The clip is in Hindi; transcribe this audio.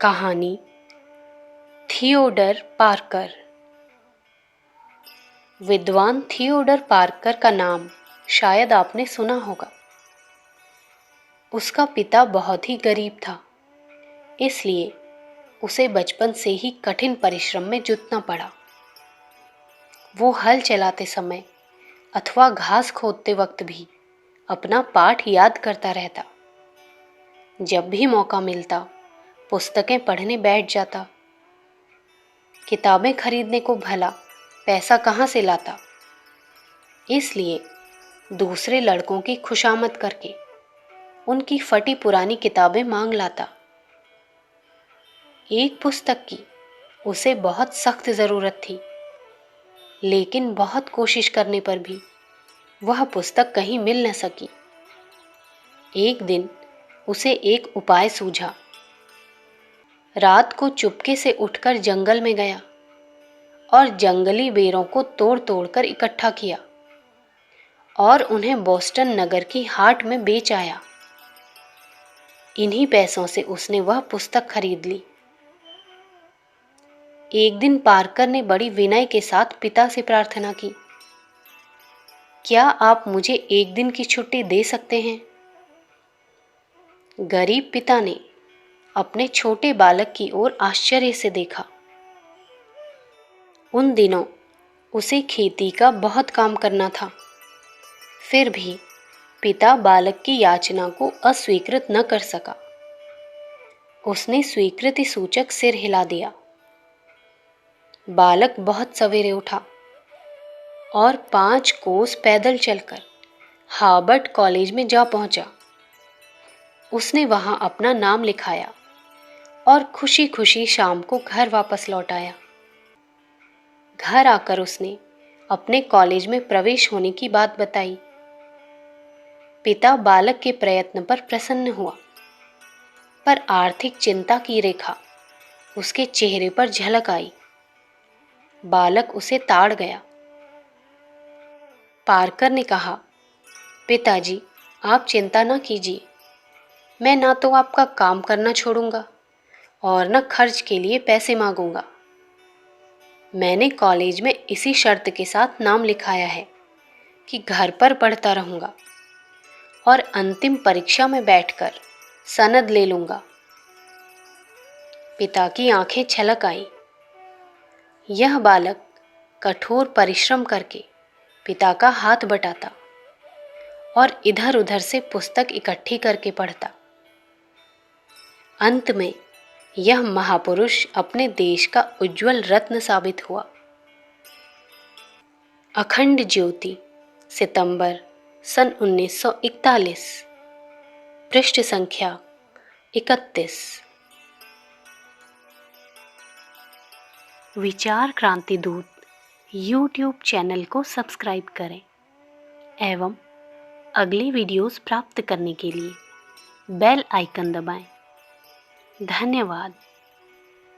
कहानी थियोडर पार्कर। विद्वान थियोडर पार्कर का नाम शायद आपने सुना होगा। उसका पिता बहुत ही गरीब था, इसलिए उसे बचपन से ही कठिन परिश्रम में जुटना पड़ा। वो हल चलाते समय अथवा घास खोदते वक्त भी अपना पाठ याद करता रहता। जब भी मौका मिलता पुस्तकें पढ़ने बैठ जाता। किताबें खरीदने को भला पैसा कहाँ से लाता, इसलिए दूसरे लड़कों की खुशामद करके उनकी फटी पुरानी किताबें मांग लाता। एक पुस्तक की उसे बहुत सख्त ज़रूरत थी, लेकिन बहुत कोशिश करने पर भी वह पुस्तक कहीं मिल न सकी। एक दिन उसे एक उपाय सूझा। रात को चुपके से उठकर जंगल में गया और जंगली बेरों को तोड़ तोड़ कर इकट्ठा किया और उन्हें बोस्टन नगर की हाट में बेच आया। इन्हीं पैसों से उसने वह पुस्तक खरीद ली। एक दिन पार्कर ने बड़ी विनय के साथ पिता से प्रार्थना की, क्या आप मुझे एक दिन की छुट्टी दे सकते हैं? गरीब पिता ने अपने छोटे बालक की ओर आश्चर्य से देखा। उन दिनों उसे खेती का बहुत काम करना था, फिर भी पिता बालक की याचना को अस्वीकृत न कर सका। उसने स्वीकृति सूचक सिर हिला दिया। बालक बहुत सवेरे उठा और 5 कोस पैदल चलकर हार्वर्ड कॉलेज में जा पहुंचा। उसने वहां अपना नाम लिखाया और खुशी खुशी शाम को घर वापस लौट आया। घर आकर उसने अपने कॉलेज में प्रवेश होने की बात बताई। पिता बालक के प्रयत्न पर प्रसन्न हुआ, पर आर्थिक चिंता की रेखा उसके चेहरे पर झलक आई। बालक उसे ताड़ गया। पार्कर ने कहा, पिताजी आप चिंता न कीजिए, मैं ना तो आपका काम करना छोड़ूंगा और न खर्च के लिए पैसे मांगूंगा। मैंने कॉलेज में इसी शर्त के साथ नाम लिखाया है कि घर पर पढ़ता रहूंगा और अंतिम परीक्षा में बैठकर सनद ले लूंगा। पिता की आंखें छलक आईं। यह बालक कठोर परिश्रम करके पिता का हाथ बटाता और इधर उधर से पुस्तक इकट्ठी करके पढ़ता। अंत में यह महापुरुष अपने देश का उज्जवल रत्न साबित हुआ। अखंड ज्योति, सितंबर सन 1941, पृष्ठ संख्या 31। विचार क्रांति दूत यूट्यूब चैनल को सब्सक्राइब करें एवं अगली वीडियोस प्राप्त करने के लिए बेल आइकन दबाएं। धन्यवाद।